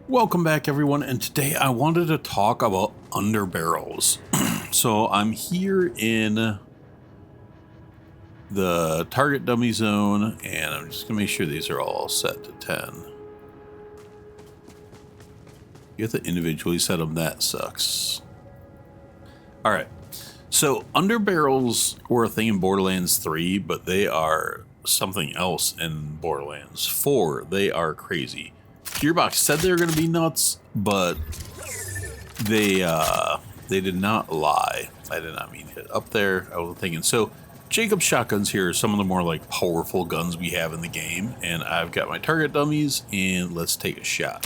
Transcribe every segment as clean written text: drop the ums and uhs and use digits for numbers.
Welcome back, everyone, and today I wanted to talk about underbarrels. So I'm here in the target dummy zone, and I'm just gonna make sure these are all set to 10. You have to individually set them. That sucks. All right, so underbarrels were a thing in Borderlands 3, but they are something else in Borderlands 4. They are crazy. Gearbox said they were going to be nuts, but they did not lie. I did not mean to hit up there. I was thinking. So Jacob's shotguns here are some of the more like powerful guns we have in the game, and I've got my target dummies, and let's take a shot.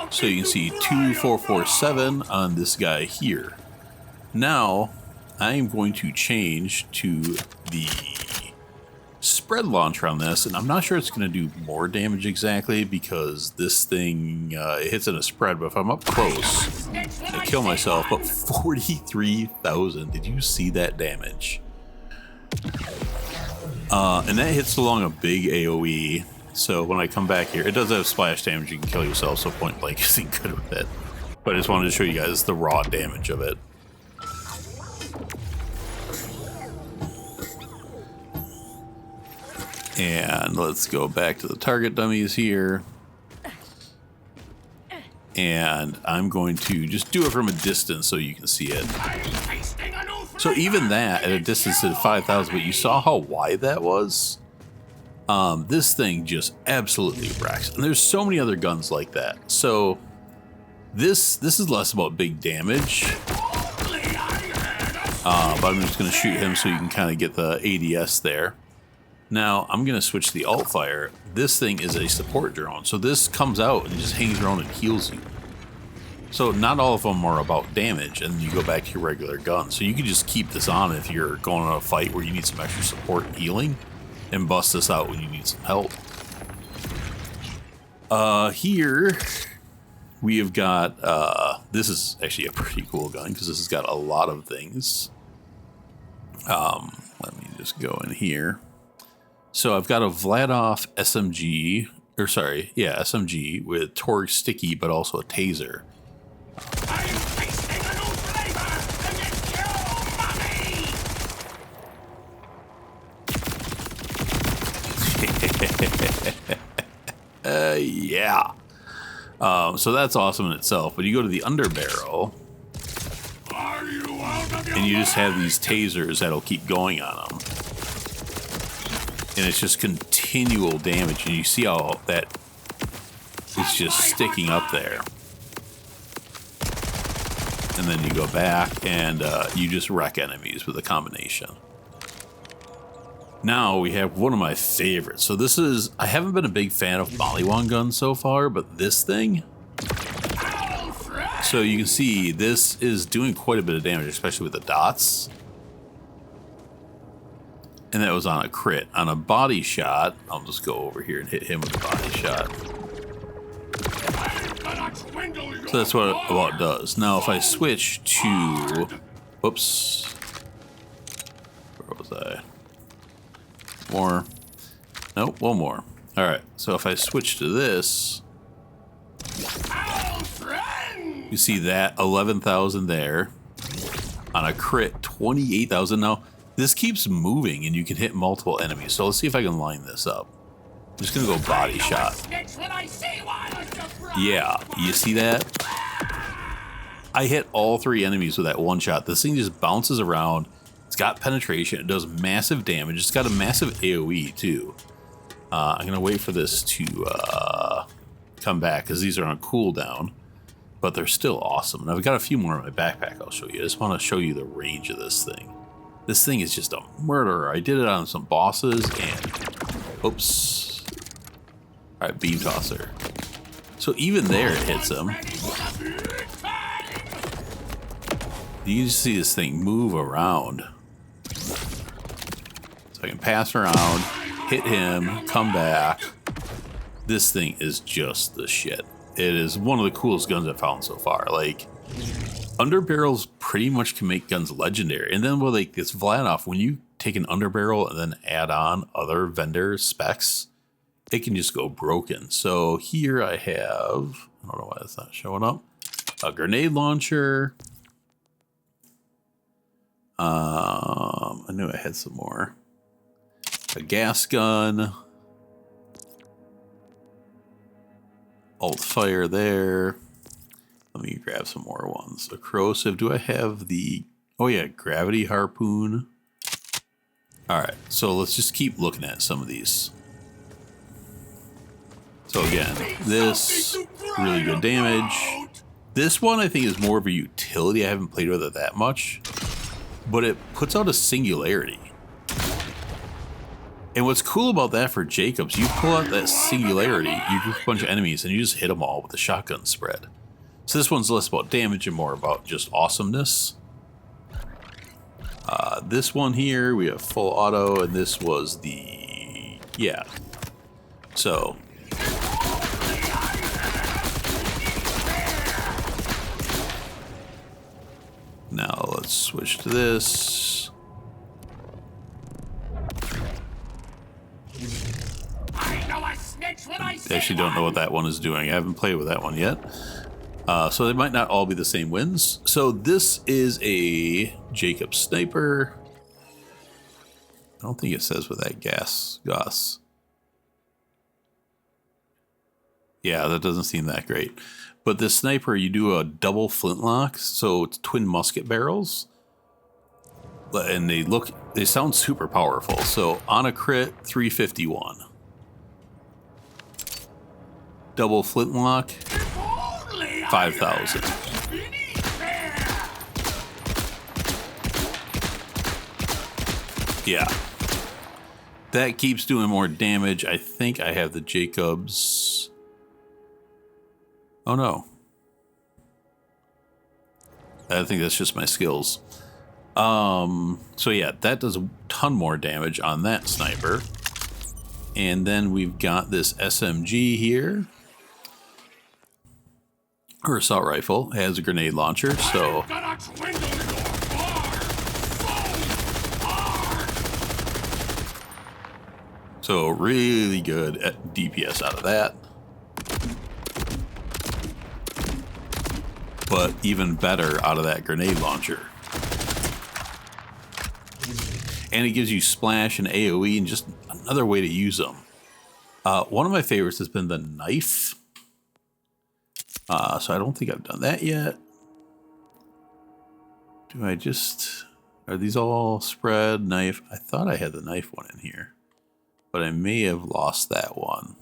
So you can see 2447 on this guy here. Now I am going to change to the spread launcher on this, and I'm not sure it's going to do more damage exactly because this thing it hits in a spread, but if I'm up close I kill myself. But 43,000, did you see that damage? And that hits along a big AoE, so when I come back here it does have splash damage. You can kill yourself, so point blank isn't good with it, but I just wanted to show you guys the raw damage of it. And let's go back to the target dummies here. And I'm going to just do it from a distance so you can see it. So even that at a distance of 5,000, but you saw how wide that was? This thing just absolutely wrecks. And there's so many other guns like that. So this is less about big damage. But I'm just going to shoot him so you can kind of get the ADS there. Now, I'm going to switch to the alt fire. This thing is a support drone, so this comes out and just hangs around and heals you. So not all of them are about damage, and you go back to your regular gun. So you can just keep this on if you're going on a fight where you need some extra support and healing, and bust this out when you need some help. Here, we have got, this is actually a pretty cool gun, because this has got a lot of things. Let me just go in here. So I've got a Vladov SMG, or sorry, yeah, SMG with Torque Sticky, but also a taser. Yeah. So that's awesome in itself, but you go to the underbarrel, and you just have these tasers that'll keep going on them. And it's just continual damage, and you see how that it's just sticking up there. And then you go back and you just wreck enemies with a combination. Now we have one of my favorites. So this is, I haven't been a big fan of Mollywong guns so far, but this thing, so you can see this is doing quite a bit of damage, especially with the dots. And that was on a crit. On a body shot, I'll just go over here and hit him with a body shot. So that's what it does. Now if I switch to, whoops, where was I? More. Nope, one more. All right, so if I switch to this, you see that 11,000 there. On a crit, 28,000. Now this keeps moving and you can hit multiple enemies. So let's see if I can line this up. I'm just gonna go body shot. Yeah, you see that? I hit all three enemies with that one shot. This thing just bounces around. It's got penetration. It does massive damage. It's got a massive AoE too. I'm gonna wait for this to come back because these are on cooldown, but they're still awesome. And I've got a few more in my backpack I'll show you. I just want to show you the range of this thing. This thing is just a murderer. I did it on some bosses and, oops. All right, beam tosser. So even there it hits him. You just see this thing move around. So I can pass around, hit him, come back. This thing is just the shit. It is one of the coolest guns I've found so far. Like, underbarrels pretty much can make guns legendary. And then with like this Vladov, when you take an underbarrel and then add on other vendor specs, it can just go broken. So here I have, I don't know why it's not showing up. A grenade launcher. I knew I had some more. A gas gun. Alt fire there. Let me grab some more ones. A corrosive. Do I have the... Oh yeah, gravity harpoon. Alright, so let's just keep looking at some of these. So again, this, really good damage. This one I think is more of a utility. I haven't played with it that much. But it puts out a singularity. And what's cool about that for Jacobs, you pull out that singularity, you group a bunch of enemies, and you just hit them all with a shotgun spread. So this one's less about damage and more about just awesomeness. This one here, we have full auto, and this was the... Yeah. So... Now let's switch to this. I actually don't know what that one is doing. I haven't played with that one yet. So they might not all be the same wins. So this is a Jacob sniper. I don't think it says with that gas. Yeah, that doesn't seem that great. But this sniper, you do a double flintlock, so it's twin musket barrels. And they sound super powerful. So on a crit, 351. Double flintlock, 5,000. Yeah. That keeps doing more damage. I think I have the Jacobs. Oh no. I think that's just my skills. So yeah, that does a ton more damage on that sniper. And then we've got this SMG here. Or assault rifle. It has a grenade launcher, so... So really good at DPS out of that. But even better out of that grenade launcher. And it gives you splash and AoE and just another way to use them. One of my favorites has been the knife. So I don't think I've done that yet. Do I just... Are these all spread? Knife? I thought I had the knife one in here. But I may have lost that one.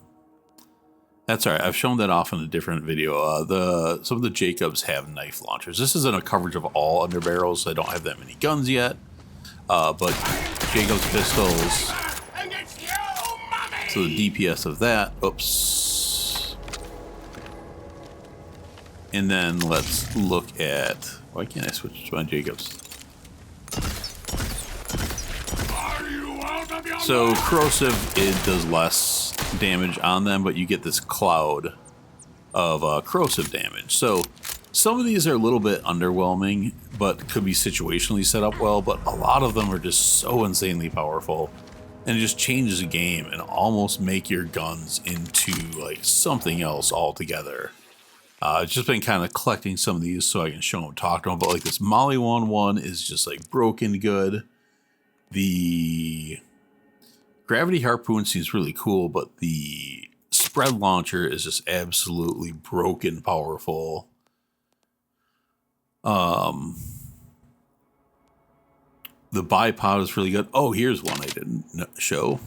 That's all right. I've shown that off in a different video. Some of the Jacobs have knife launchers. This isn't a coverage of all underbarrels. I don't have that many guns yet. But Jacobs pistols. So the DPS of that. Oops. And then let's look at... Why can't I switch to my Jacobs? So corrosive, it does less damage on them, but you get this cloud of corrosive damage. So some of these are a little bit underwhelming, but could be situationally set up well, but a lot of them are just so insanely powerful, and it just changes the game and almost make your guns into like something else altogether. I've just been kind of collecting some of these so I can show them, talk to them, but like this Molly one is just like broken good. The gravity harpoon seems really cool, but the spread launcher is just absolutely broken powerful. The bipod is really good. Oh, here's one I didn't show.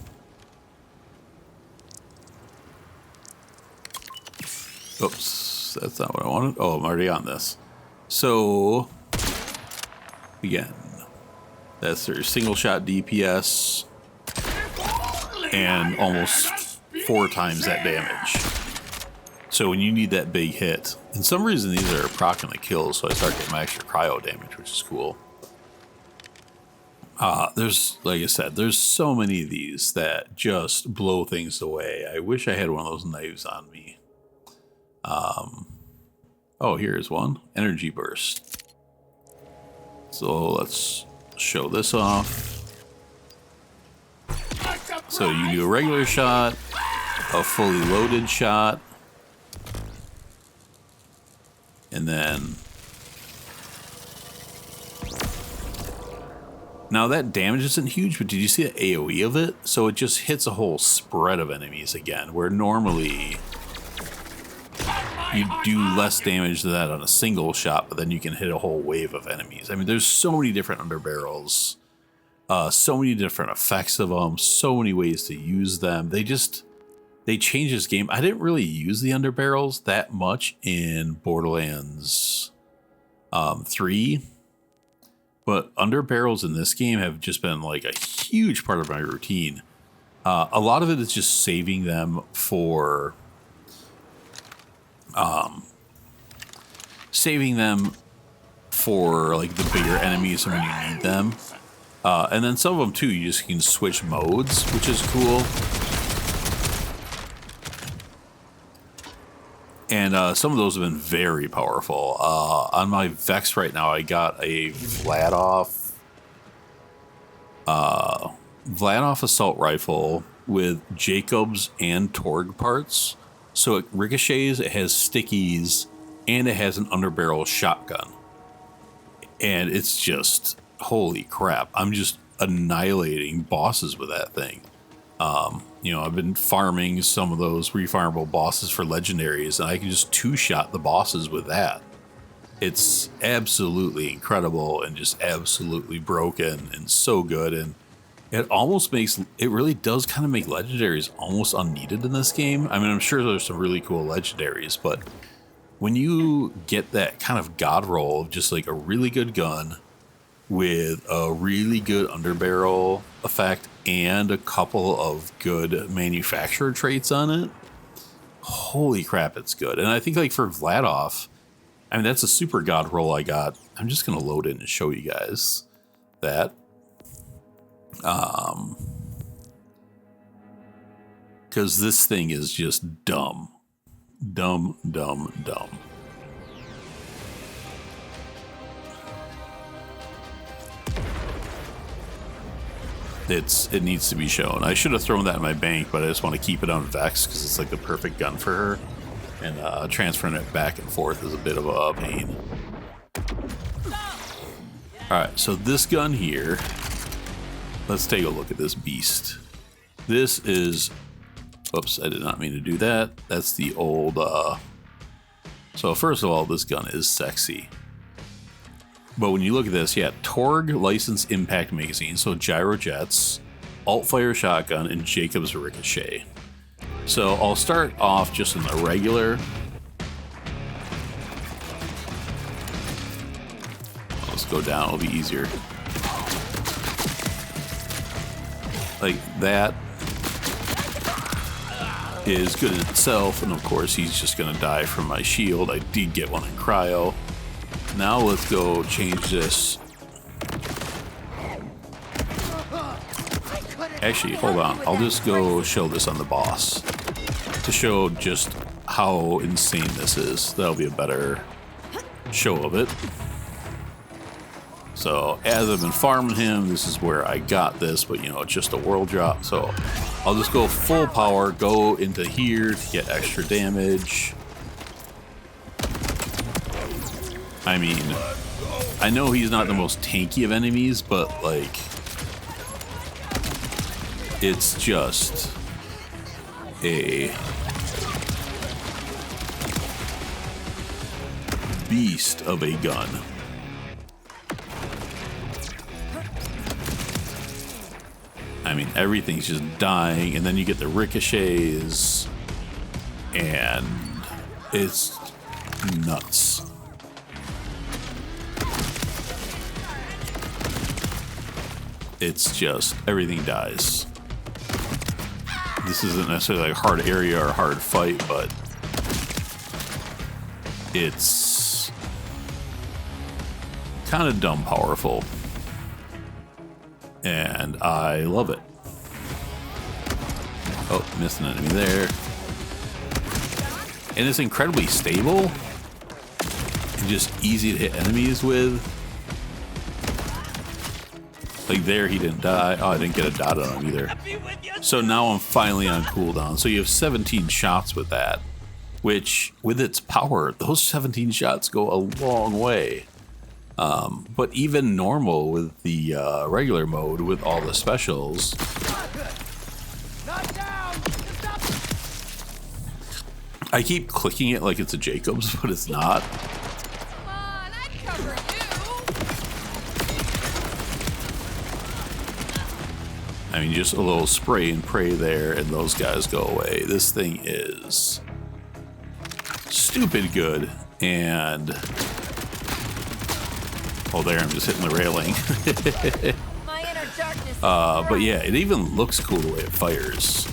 Oops, that's not what I wanted. Oh, I'm already on this. So, again, that's their single shot DPS and almost 4 times that damage. So when you need that big hit, and some reason these are proccing the kills, so I start getting my extra cryo damage, which is cool. There's, like I said, there's so many of these that just blow things away. I wish I had one of those knives on me. Oh, here's one. Energy burst. So let's show this off. So you do a regular shot, a fully loaded shot, And then... Now that damage isn't huge, but did you see the AoE of it? So it just hits a whole spread of enemies again, where normally you do less damage than that on a single shot, but then you can hit a whole wave of enemies. I mean, there's so many different underbarrels, so many different effects of them, so many ways to use them. They changed this game. I didn't really use the underbarrels that much in Borderlands 3. But underbarrels in this game have just been like a huge part of my routine. A lot of it is just saving them for like the bigger enemies when you need them. And then some of them too, you just can switch modes, which is cool. And some of those have been very powerful. On my Vex right now, I got a Vladoff assault rifle with Jacobs and Torg parts. So it ricochets, it has stickies, and it has an underbarrel shotgun. And it's just, holy crap. I'm just annihilating bosses with that thing. You know, I've been farming some of those refarmable bosses for legendaries, and I can just two-shot the bosses with that. It's absolutely incredible and just absolutely broken and so good. And it really does kind of make legendaries almost unneeded in this game. I mean, I'm sure there's some really cool legendaries, but when you get that kind of god roll of just like a really good gun with a really good underbarrel effect and a couple of good manufacturer traits on it, holy crap, it's good. And I think like for Vladoff, I mean, that's a super god roll I got. I'm just going to load it and show you guys that. Because this thing is just dumb. Dumb. It needs to be shown. I should have thrown that in my bank, but I just want to keep it on Vex because it's like the perfect gun for her. And transferring it back and forth is a bit of a pain. Alright, so this gun here, let's take a look at this beast. This is, oops, I did not mean to do that. That's the old, so first of all, this gun is sexy. But when you look at this, yeah, Torg licensed impact magazine, so gyro jets, alt fire shotgun, and Jacobs ricochet. So I'll start off just in the regular. Let's go down, it'll be easier. Like that is good in itself, and of course he's just gonna die from my shield. I did get one in cryo. Now let's go change this. Actually, hold on. I'll just go show this on the boss to show just how insane this is. That'll be a better show of it. So as I've been farming him, this is where I got this, but you know, it's just a world drop. So I'll just go full power, go into here to get extra damage. I mean, I know he's not the most tanky of enemies, but like, it's just a beast of a gun. I mean, everything's just dying, and then you get the ricochets, and it's nuts. It's just, everything dies. This isn't necessarily like a hard area or a hard fight, but it's kind of dumb powerful. And I love it. Oh, missed an enemy there. And it's incredibly stable and just easy to hit enemies with. Like there, he didn't die. Oh, I didn't get a dot on him either. So now I'm finally on cooldown. So you have 17 shots with that. which with its power, those 17 shots go a long way. But even normal with the regular mode with all the specials, I keep clicking it like it's a Jacobs, but it's not. Come on, I'd cover you. I mean, just a little spray and pray there, and those guys go away. This thing is stupid good, and oh, there I'm just hitting the railing. My inner darkness. But yeah, it even looks cool the way it fires.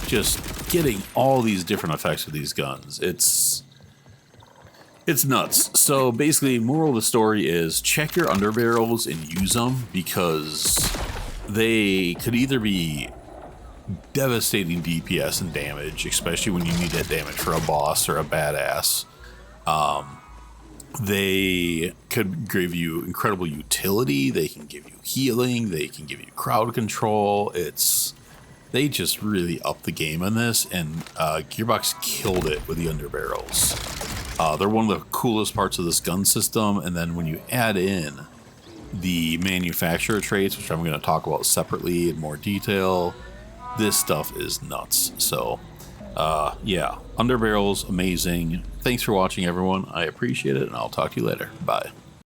Just getting all these different effects with these guns. It's nuts. So basically, moral of the story is check your underbarrels and use them, because they could either be devastating DPS and damage, especially when you need that damage for a boss or a badass. They could give you incredible utility. They can give you healing. They can give you crowd control. They just really upped the game on this, and Gearbox killed it with the underbarrels. They're one of the coolest parts of this gun system, and then when you add in the manufacturer traits, which I'm going to talk about separately in more detail, this stuff is nuts. So yeah, underbarrels, amazing. Thanks for watching, everyone. I appreciate it, and I'll talk to you later. Bye.